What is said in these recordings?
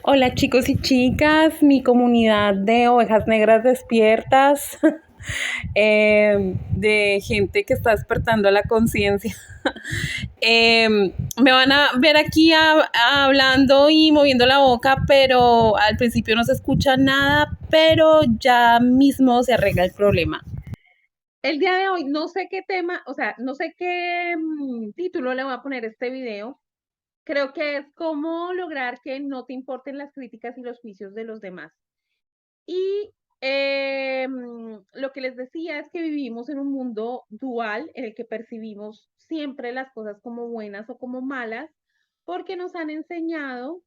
Hola chicos y chicas, mi comunidad de ovejas negras despiertas, de gente que está despertando la conciencia. Me van a ver aquí hablando y moviendo la boca, pero al principio no se escucha nada, pero ya mismo se arregla el problema. El día de hoy no sé qué tema, o sea, no sé qué título le voy a poner a este video. Creo que es cómo lograr que no te importen las críticas y los juicios de los demás. Y lo que les decía es que vivimos en un mundo dual en el que percibimos siempre las cosas como buenas o como malas, porque nos han enseñado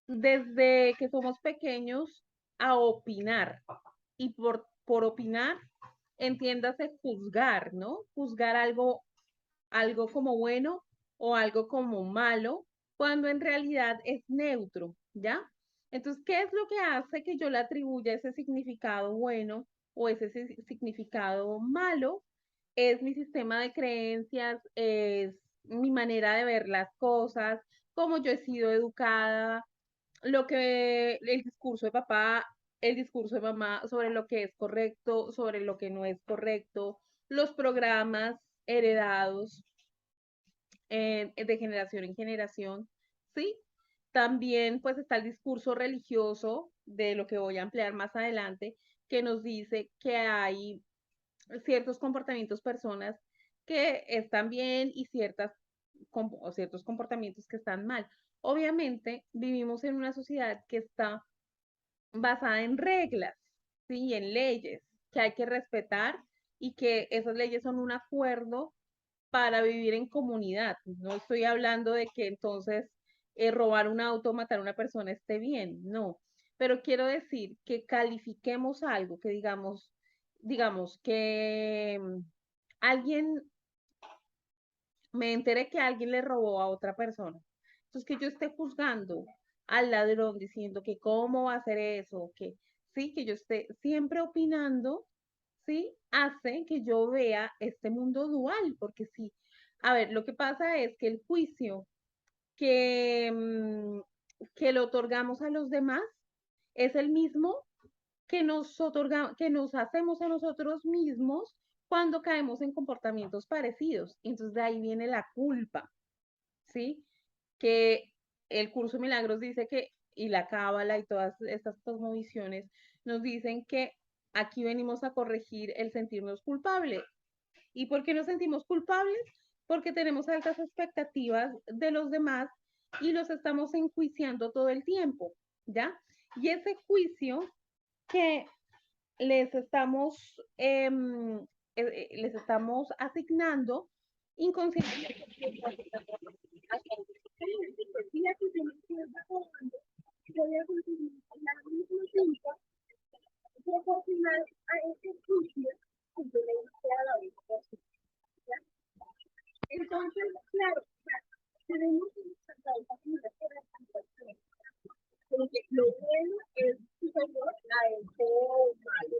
desde que somos pequeños a opinar. Y por opinar, entiéndase juzgar, ¿no? Juzgar algo como bueno o algo como malo, cuando en realidad es neutro, ¿ya? Entonces, ¿qué es lo que hace que yo le atribuya ese significado bueno o ese significado malo? Es mi sistema de creencias, es mi manera de ver las cosas, cómo yo he sido educada, lo que el discurso de papá, el discurso de mamá sobre lo que es correcto, sobre lo que no es correcto, los programas heredados de generación en generación, ¿sí? También pues está el discurso religioso de lo que voy a ampliar más adelante, que nos dice que hay ciertos comportamientos personas que están bien y o ciertos comportamientos que están mal. Obviamente vivimos en una sociedad que está basada en reglas, ¿sí? Y en leyes que hay que respetar y que esas leyes son un acuerdo para vivir en comunidad. No estoy hablando de que entonces robar un auto, matar a una persona esté bien, no. Pero quiero decir que califiquemos algo, que digamos que alguien, me enteré que alguien le robó a otra persona. Entonces que yo esté juzgando al ladrón diciendo que cómo va a hacer eso, que sí, que yo esté siempre opinando, sí, hace que yo vea este mundo dual, porque sí, a ver, lo que pasa es que el juicio que, que le otorgamos a los demás es el mismo que nos hacemos a nosotros mismos cuando caemos en comportamientos parecidos. Entonces de ahí viene la culpa, ¿sí? Que el curso de Milagros dice que, y la Cábala y todas estas cosmovisiones nos dicen que aquí venimos a corregir el sentirnos culpables. ¿Y por qué nos sentimos culpables? Porque tenemos altas expectativas de los demás y los estamos enjuiciando todo el tiempo, ¿ya? Y ese juicio que les estamos, les estamos asignando inconscientemente. Voy a continuar la misma cinta proporcional a ese juicio que yo le hice a la otra persona. Entonces, claro, o sea, tenemos que tratar de hacer la situación, porque lo bueno es superior a ese malo.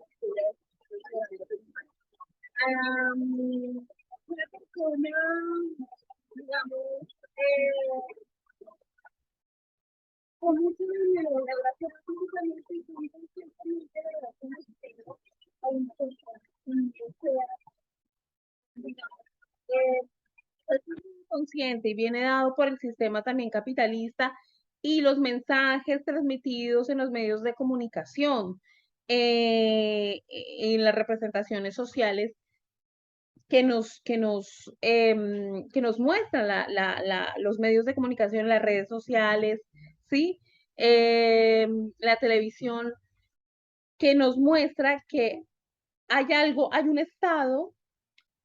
Una persona, digamos, con mucho dinero, la gracia absolutamente y conscientemente de la relación que tengo a una persona que sea, digamos, es inconsciente y viene dado por el sistema también capitalista y los mensajes transmitidos en los medios de comunicación, en las representaciones sociales que nos muestran los medios de comunicación, las redes sociales, ¿sí? La televisión, que nos muestra que hay un estado,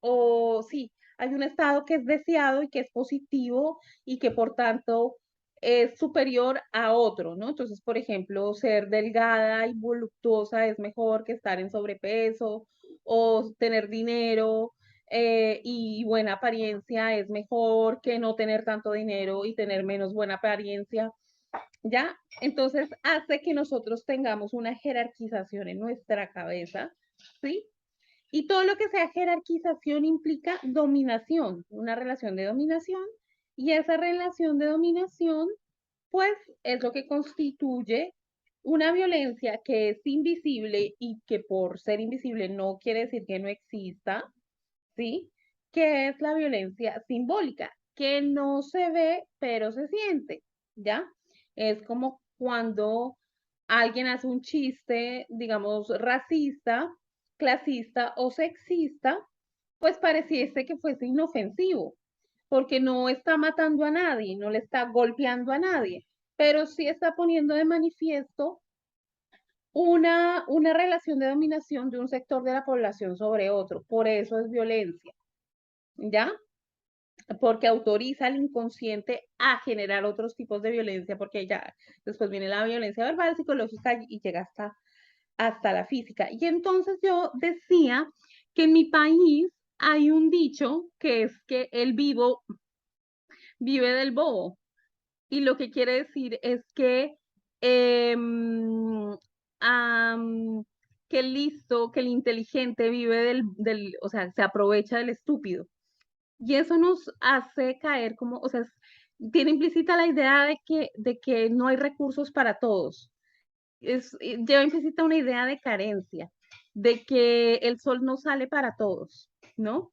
o sí, hay un estado que es deseado y que es positivo y que por tanto es superior a otro, ¿no? Entonces, por ejemplo, ser delgada y voluptuosa es mejor que estar en sobrepeso, o tener dinero y buena apariencia es mejor que no tener tanto dinero y tener menos buena apariencia, ¿ya? Entonces hace que nosotros tengamos una jerarquización en nuestra cabeza, ¿sí? Y todo lo que sea jerarquización implica dominación, una relación de dominación, y esa relación de dominación pues es lo que constituye una violencia que es invisible y que por ser invisible no quiere decir que no exista, ¿sí? Que es la violencia simbólica, que no se ve, pero se siente, ¿ya? Es como cuando alguien hace un chiste, digamos, racista, clasista o sexista, pues pareciese que fuese inofensivo, porque no está matando a nadie, no le está golpeando a nadie, pero sí está poniendo de manifiesto una relación de dominación de un sector de la población sobre otro. Por eso es violencia, ¿ya? Porque autoriza al inconsciente a generar otros tipos de violencia, porque ya después viene la violencia verbal, psicológica y llega hasta la física. Y entonces yo decía que en mi país hay un dicho que es que el vivo vive del bobo. Y lo que quiere decir es que, em, am, que el listo, que el inteligente vive o sea, se aprovecha del estúpido. Y eso nos hace caer como, o sea, tiene implícita la idea de que no hay recursos para todos. Lleva implícita una idea de carencia, de que el sol no sale para todos, ¿no?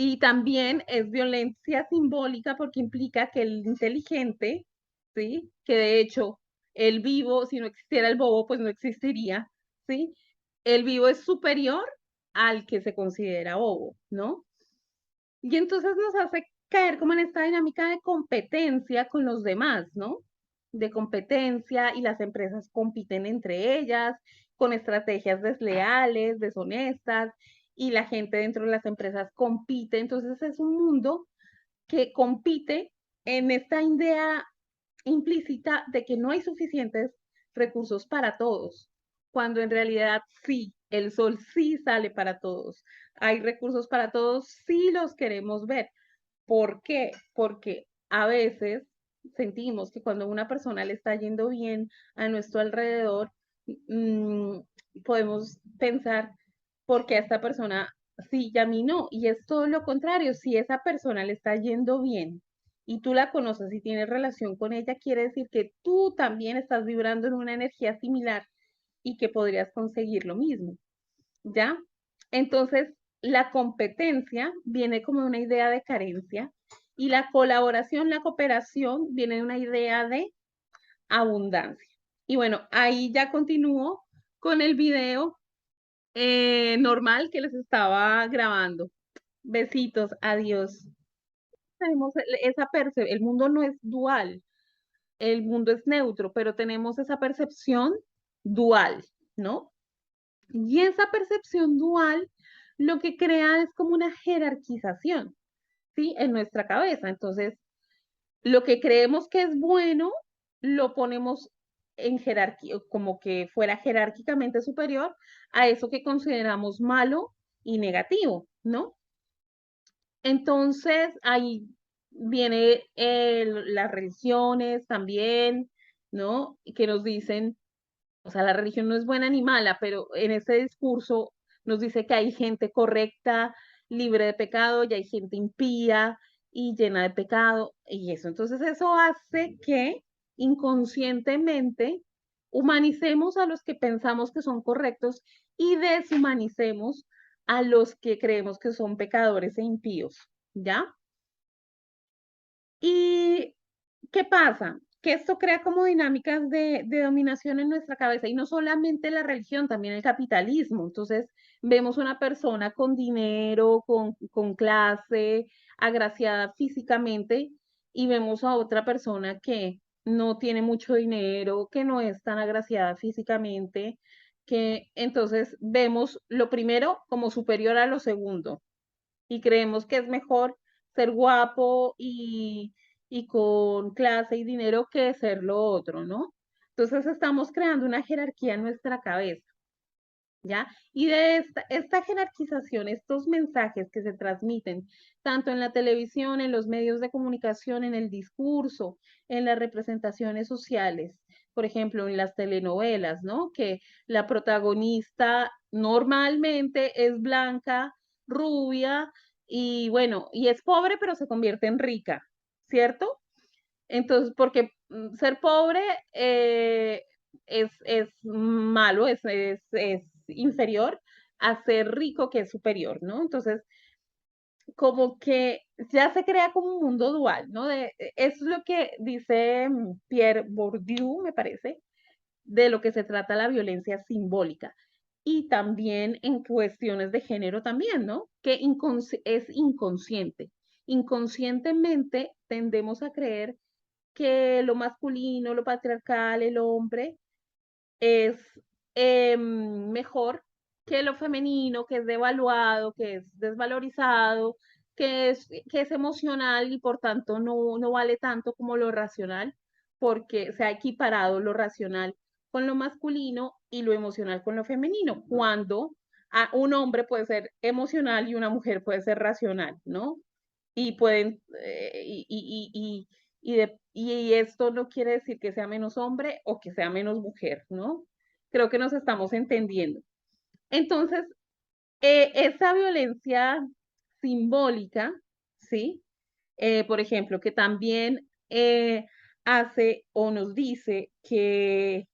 Y también es violencia simbólica porque implica que el inteligente, ¿sí? Que de hecho el vivo, si no existiera el bobo, pues no existiría, ¿sí? El vivo es superior al que se considera bobo, ¿no? Y entonces nos hace caer como en esta dinámica de competencia con los demás, ¿no? De competencia y las empresas compiten entre ellas con estrategias desleales, deshonestas, y la gente dentro de las empresas compite. Entonces es un mundo que compite en esta idea implícita de que no hay suficientes recursos para todos, cuando en realidad sí, el sol sí sale para todos. Hay recursos para todos si los queremos ver. ¿Por qué? Porque a veces sentimos que cuando a una persona le está yendo bien a nuestro alrededor, mm, podemos pensar, ¿por qué a esta persona sí y a mí no? Y es todo lo contrario, si esa persona le está yendo bien y tú la conoces y tienes relación con ella, quiere decir que tú también estás vibrando en una energía similar y que podrías conseguir lo mismo. ¿Ya? Entonces, la competencia viene como una idea de carencia y la colaboración, la cooperación viene de una idea de abundancia. Y bueno, ahí ya continúo con el video normal que les estaba grabando. Besitos, adiós. Tenemos el mundo no es dual, el mundo es neutro, pero tenemos esa percepción dual, ¿no? Y esa percepción dual lo que crea es como una jerarquización, ¿sí? En nuestra cabeza. Entonces, lo que creemos que es bueno, lo ponemos en jerarquía, como que fuera jerárquicamente superior a eso que consideramos malo y negativo, ¿no? Entonces, ahí viene las religiones también, ¿no? Que nos dicen, o sea, la religión no es buena ni mala, pero en ese discurso nos dice que hay gente correcta, libre de pecado, y hay gente impía y llena de pecado, y eso. Entonces eso hace que inconscientemente humanicemos a los que pensamos que son correctos y deshumanicemos a los que creemos que son pecadores e impíos, ¿ya? ¿Y qué pasa? Que esto crea como dinámicas de dominación en nuestra cabeza y no solamente la religión, también el capitalismo. Entonces, vemos una persona con dinero, con clase, agraciada físicamente, y vemos a otra persona que no tiene mucho dinero, que no es tan agraciada físicamente, que entonces vemos lo primero como superior a lo segundo y creemos que es mejor ser guapo y con clase y dinero que ser lo otro, ¿no? Entonces estamos creando una jerarquía en nuestra cabeza, ¿ya? Y de esta jerarquización, estos mensajes que se transmiten tanto en la televisión, en los medios de comunicación, en el discurso, en las representaciones sociales, por ejemplo, en las telenovelas, ¿no? Que la protagonista normalmente es blanca, rubia y bueno, y es pobre, pero se convierte en rica, ¿cierto? Entonces, ser pobre es malo, es inferior a ser rico, que es superior, ¿no? Entonces, como que ya se crea como un mundo dual, ¿no? Es lo que dice Pierre Bourdieu, me parece, de lo que se trata la violencia simbólica. Y también en cuestiones de género también, ¿no? Que es inconsciente. Inconscientemente tendemos a creer que lo masculino, lo patriarcal, el hombre, es mejor que lo femenino, que es devaluado, que es desvalorizado, que es emocional y por tanto no vale tanto como lo racional, porque se ha equiparado lo racional con lo masculino y lo emocional con lo femenino, cuando un hombre puede ser emocional y una mujer puede ser racional, ¿no? Y pueden, y esto no quiere decir que sea menos hombre o que sea menos mujer, ¿no? Creo que nos estamos entendiendo. Entonces, esa violencia simbólica, ¿sí? Por ejemplo, que también hace o nos dice que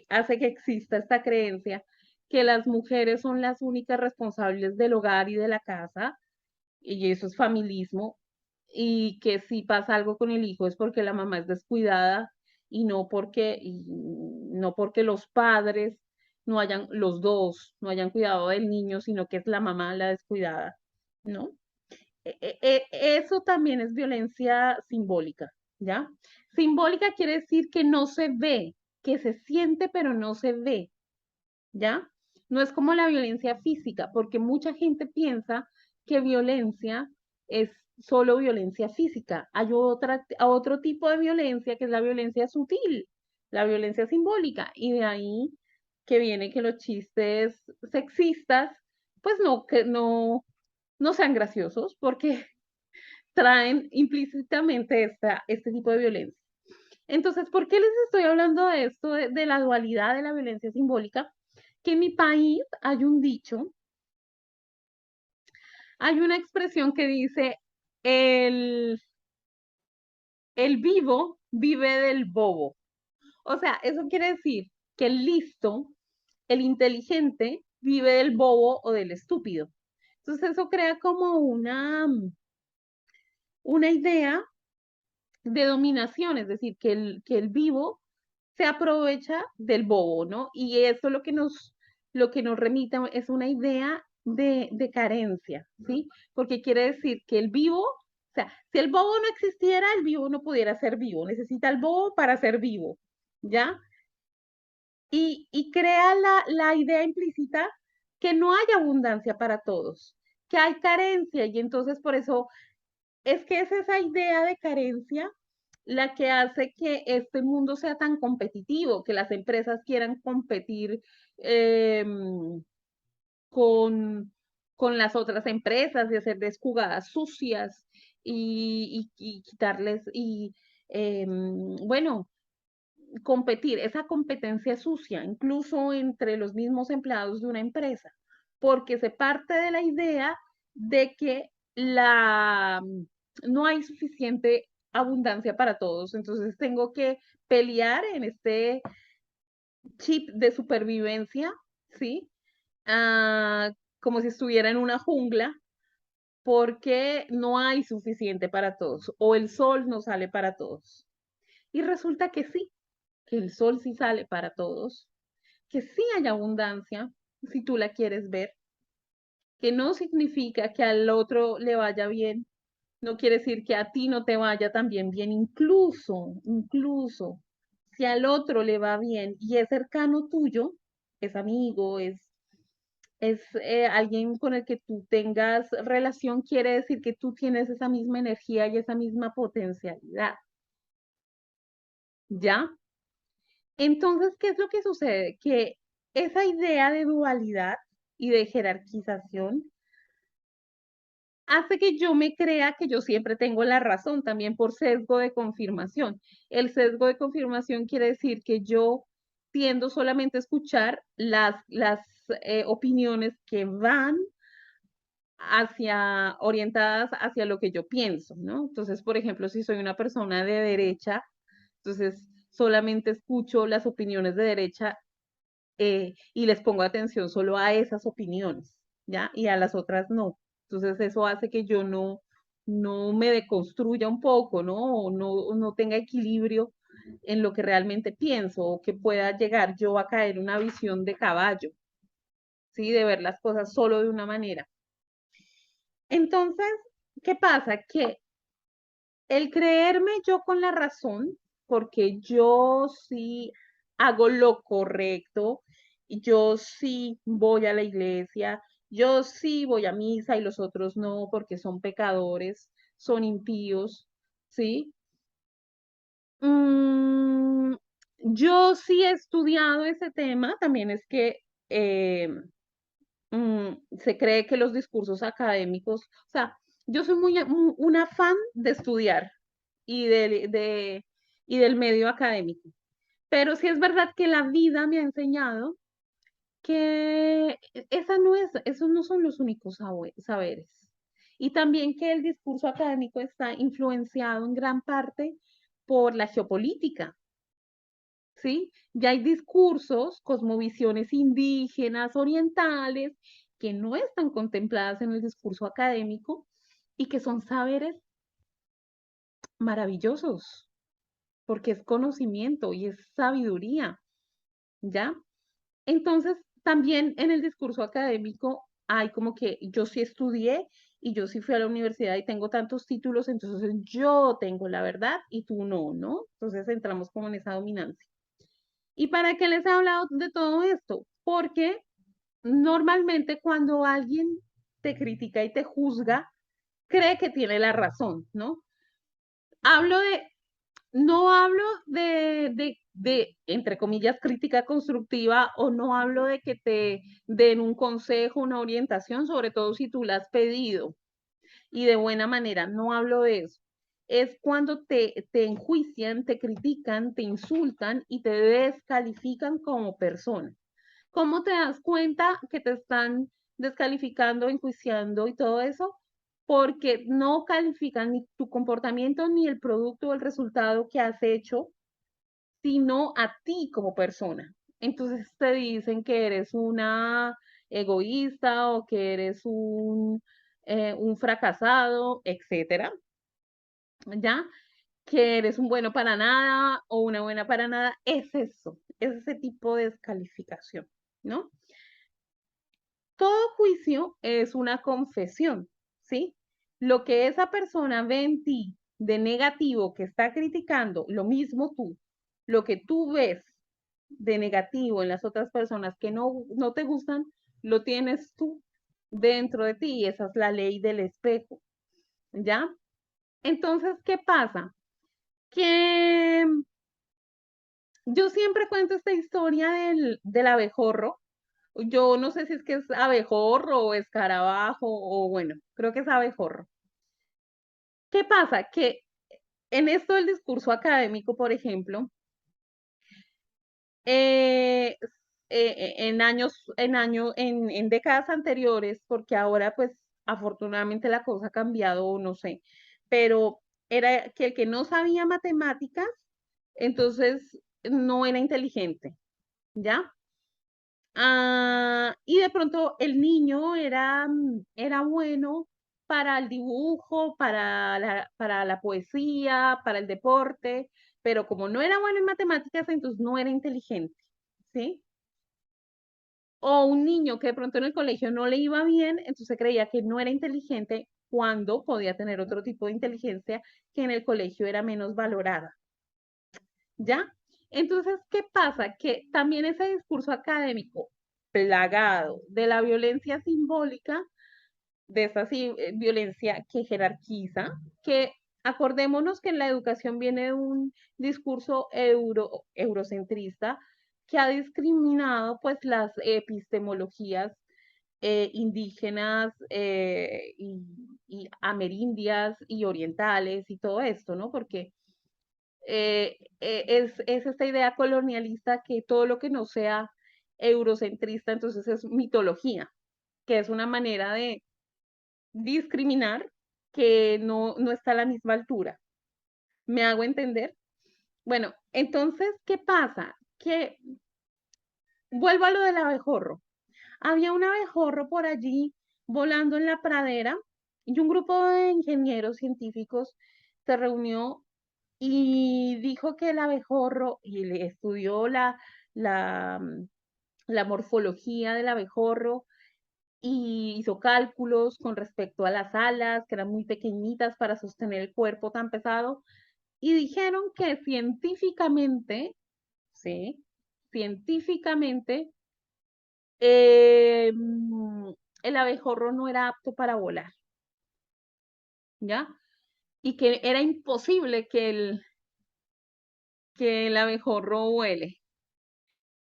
hace que exista esta creencia que las mujeres son las únicas responsables del hogar y de la casa, y eso es familismo, y que si pasa algo con el hijo es porque la mamá es descuidada y no porque los padres los dos no hayan cuidado del niño, sino que es la mamá la descuidada, ¿no? Eso también es violencia simbólica, ¿ya? Simbólica quiere decir que no se ve, que se siente pero no se ve, ¿ya? No es como la violencia física, porque mucha gente piensa que violencia es solo violencia física. Hay otro tipo de violencia que es la violencia sutil, la violencia simbólica, y de ahí que viene que los chistes sexistas, pues no sean graciosos, porque traen implícitamente este tipo de violencia. Entonces, ¿por qué les estoy hablando de esto, de la dualidad de la violencia simbólica? Que en mi país hay un dicho, hay una expresión que dice, el, el vivo vive del bobo. O sea, eso quiere decir que el listo, el inteligente, vive del bobo o del estúpido. Entonces eso crea como una idea de dominación, es decir, que el vivo se aprovecha del bobo, ¿no? Y eso lo que nos remita es una idea de carencia, ¿sí? Porque quiere decir que el vivo, o sea, si el bobo no existiera, el vivo no pudiera ser vivo, necesita el bobo para ser vivo, ¿ya? Y crea la idea implícita que no hay abundancia para todos, que hay carencia, y entonces por eso es que es esa idea de carencia la que hace que este mundo sea tan competitivo, que las empresas quieran competir con las otras empresas y hacerles jugadas sucias y quitarles, bueno, competir, esa competencia sucia, incluso entre los mismos empleados de una empresa, porque se parte de la idea de que no hay suficiente abundancia para todos, entonces tengo que pelear en este chip de supervivencia, ¿sí? Ah, como si estuviera en una jungla, porque no hay suficiente para todos, o el sol no sale para todos. Y resulta que sí, que el sol sí sale para todos, que sí hay abundancia, si tú la quieres ver, que no significa que al otro le vaya bien, no quiere decir que a ti no te vaya también bien, incluso, si al otro le va bien y es cercano tuyo, es amigo, es alguien con el que tú tengas relación, quiere decir que tú tienes esa misma energía y esa misma potencialidad, ¿ya? Entonces, ¿qué es lo que sucede? Que esa idea de dualidad y de jerarquización hace que yo me crea que yo siempre tengo la razón, también por sesgo de confirmación. El sesgo de confirmación quiere decir que yo tiendo solamente a escuchar las opiniones que van orientadas hacia lo que yo pienso, ¿no? Entonces, por ejemplo, si soy una persona de derecha, entonces solamente escucho las opiniones de derecha y les pongo atención solo a esas opiniones, ¿ya? Y a las otras no. Entonces eso hace que yo no me deconstruya un poco, ¿no? O no tenga equilibrio en lo que realmente pienso o que pueda llegar yo a caer en una visión de caballo, ¿sí? De ver las cosas solo de una manera. Entonces, ¿qué pasa? Que el creerme yo con la razón, porque yo sí hago lo correcto, y yo sí voy a la iglesia, yo sí voy a misa y los otros no, porque son pecadores, son impíos, ¿sí? Mm, yo sí he estudiado ese tema, también es que eh, se cree que los discursos académicos, o sea, yo soy una fan de estudiar y del medio académico, pero sí es verdad que la vida me ha enseñado que esos no son los únicos saberes. Y también que el discurso académico está influenciado en gran parte por la geopolítica. ¿Sí? Ya hay discursos, cosmovisiones indígenas, orientales, que no están contempladas en el discurso académico y que son saberes maravillosos, porque es conocimiento y es sabiduría, ¿ya? Entonces, también en el discurso académico hay como que yo sí estudié y yo sí fui a la universidad y tengo tantos títulos, entonces yo tengo la verdad y tú no, ¿no? Entonces entramos como en esa dominancia. ¿Y para qué les he hablado de todo esto? Porque normalmente cuando alguien te critica y te juzga, cree que tiene la razón, ¿no? Hablo de, no hablo entre comillas, crítica constructiva o no hablo de que te den un consejo, una orientación, sobre todo si tú la has pedido y de buena manera, no hablo de eso. Es cuando te enjuician, te critican, te insultan y te descalifican como persona. ¿Cómo te das cuenta que te están descalificando, enjuiciando y todo eso? Porque no califican ni tu comportamiento ni el producto o el resultado que has hecho, sino a ti como persona. Entonces te dicen que eres una egoísta o que eres un fracasado, etcétera, ¿ya? Que eres un bueno para nada o una buena para nada, es eso, es ese tipo de descalificación, ¿no? Todo juicio es una confesión, ¿sí? Lo que esa persona ve en ti de negativo que está criticando, lo mismo tú, lo que tú ves de negativo en las otras personas que no te gustan, lo tienes tú dentro de ti y esa es la ley del espejo, ¿ya? Entonces, ¿qué pasa? Que yo siempre cuento esta historia del abejorro. Yo no sé si es que es abejorro o escarabajo o bueno, creo que es abejorro. ¿Qué pasa? Que en esto del discurso académico, por ejemplo, eh, en décadas anteriores, porque ahora pues afortunadamente la cosa ha cambiado, o no sé, pero era que el que no sabía matemáticas, entonces no era inteligente, ¿ya? Y de pronto el niño era bueno para el dibujo, para la poesía, para el deporte, pero como no era bueno en matemáticas, entonces no era inteligente, ¿sí? O un niño que de pronto en el colegio no le iba bien, entonces creía que no era inteligente cuando podía tener otro tipo de inteligencia que en el colegio era menos valorada, ¿ya? Entonces, ¿qué pasa? Que también ese discurso académico plagado de la violencia simbólica, de esa violencia que jerarquiza, que acordémonos que en la educación viene de un discurso eurocentrista que ha discriminado pues las epistemologías indígenas y amerindias y orientales y todo esto, ¿no? Porque es esta idea colonialista que todo lo que no sea eurocentrista, entonces es mitología, que es una manera discriminar que no está a la misma altura. ¿Me hago entender? Bueno, entonces, ¿qué pasa? Que vuelvo a lo del abejorro. Había un abejorro por allí volando en la pradera y un grupo de ingenieros científicos se reunió y dijo que el abejorro, y le estudió la, mm, la morfología del abejorro y hizo cálculos con respecto a las alas, que eran muy pequeñitas para sostener el cuerpo tan pesado, y dijeron que científicamente, sí, científicamente, el abejorro no era apto para volar, ¿ya? Y que era imposible que el abejorro vuele.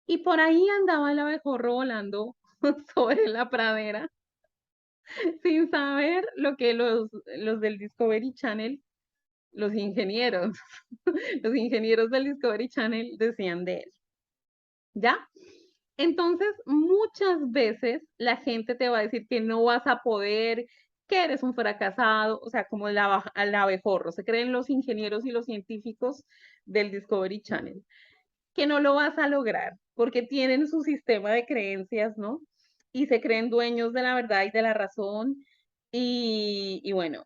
Y por ahí andaba el abejorro volando sobre la pradera sin saber lo que los del Discovery Channel, los ingenieros, los ingenieros del Discovery Channel decían de él, ¿ya? Entonces, muchas veces la gente te va a decir que no vas a poder, que eres un fracasado, o sea, como el abejorro, se creen los ingenieros y los científicos del Discovery Channel, que no lo vas a lograr, porque tienen su sistema de creencias, ¿no? Y se creen dueños de la verdad y de la razón, y bueno,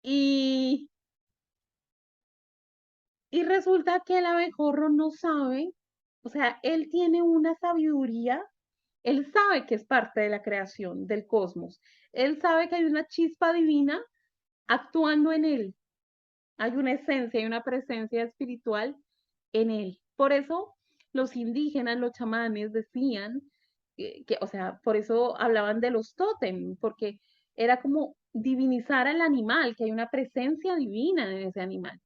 y, y resulta que el abejorro no sabe, o sea, él tiene una sabiduría. Él sabe que es parte de la creación del cosmos. Él sabe que hay una chispa divina actuando en él. Hay una esencia, hay una presencia espiritual en él. Por eso los indígenas, los chamanes decían o sea, por eso hablaban de los tótem, porque era como divinizar al animal, que hay una presencia divina en ese animal.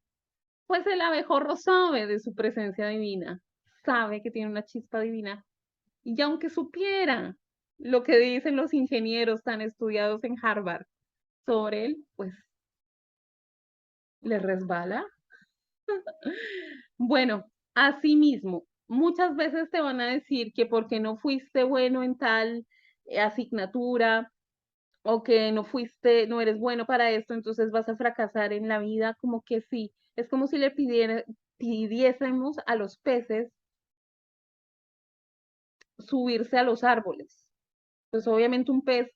Pues el abejorro sabe de su presencia divina, sabe que tiene una chispa divina y aunque supiera lo que dicen los ingenieros tan estudiados en Harvard sobre él, pues le resbala. Bueno, asimismo, muchas veces te van a decir que porque no fuiste bueno en tal asignatura o que no eres bueno para esto, entonces vas a fracasar en la vida, como que sí. Es como si le pidiésemos a los peces subirse a los árboles. Pues obviamente un pez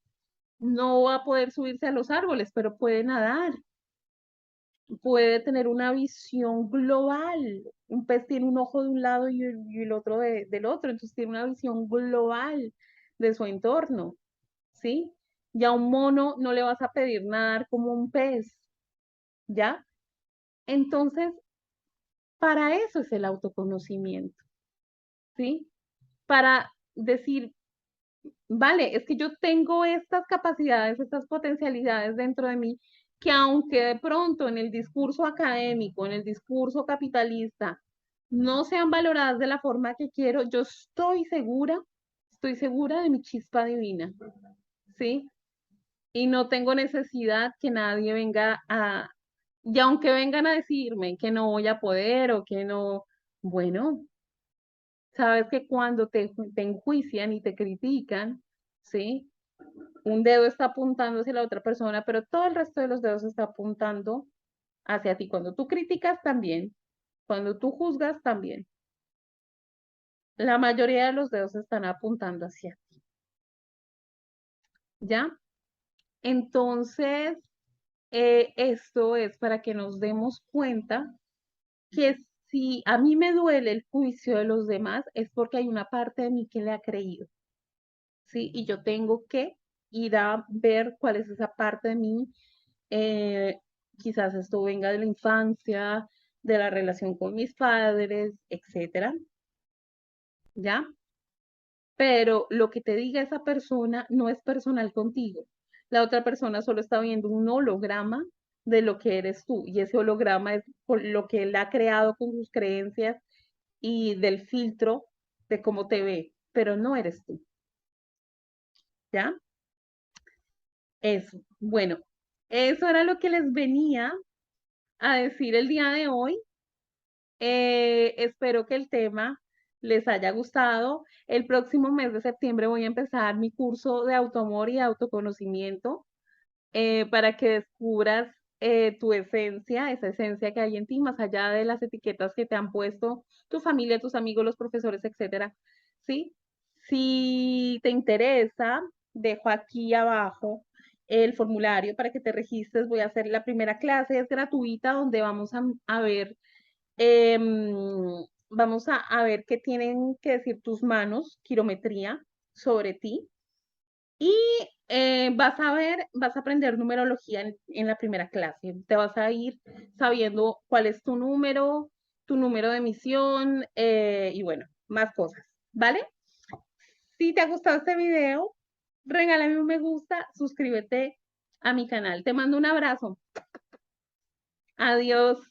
no va a poder subirse a los árboles, pero puede nadar, puede tener una visión global. Un pez tiene un ojo de un lado y el otro del otro, entonces tiene una visión global de su entorno, ¿sí? Y a un mono no le vas a pedir nadar como un pez, ¿ya? Entonces, para eso es el autoconocimiento, ¿sí? Para decir, vale, es que yo tengo estas capacidades, estas potencialidades dentro de mí, que aunque de pronto en el discurso académico, en el discurso capitalista, no sean valoradas de la forma que quiero, yo estoy segura de mi chispa divina, ¿sí? Y no tengo necesidad que nadie venga y aunque vengan a decirme que no voy a poder o que no, bueno, sabes que cuando te enjuician y te critican, ¿sí? Un dedo está apuntando hacia la otra persona, pero todo el resto de los dedos está apuntando hacia ti. Cuando tú criticas también, cuando tú juzgas también, la mayoría de los dedos están apuntando hacia ti, ¿ya? Entonces, esto es para que nos demos cuenta que si a mí me duele el juicio de los demás, es porque hay una parte de mí que le ha creído, ¿sí? Y yo tengo que ir a ver cuál es esa parte de mí. eh, Quizás esto venga de la infancia, de la relación con mis padres, etcétera, ¿ya? Pero lo que te diga esa persona no es personal contigo. La otra persona solo está viendo un holograma de lo que eres tú y ese holograma es por lo que él ha creado con sus creencias y del filtro de cómo te ve, pero no eres tú, ¿ya? Eso. Bueno, eso era lo que les venía a decir el día de hoy. Espero que el tema les haya gustado. El próximo mes de septiembre voy a empezar mi curso de autoamor y autoconocimiento. para que descubras tu esencia, esa esencia que hay en ti, más allá de las etiquetas que te han puesto tu familia, tus amigos, los profesores, etcétera. ¿Sí? Si te interesa, dejo aquí abajo el formulario para que te registres. Voy a hacer la primera clase, es gratuita, donde a ver, vamos a ver qué tienen que decir tus manos, quirometría sobre ti. Y vas a aprender numerología en la primera clase. Te vas a ir sabiendo cuál es tu número de emisión y bueno, más cosas, ¿vale? Si te ha gustado este video, regálame un me gusta, suscríbete a mi canal. Te mando un abrazo. Adiós.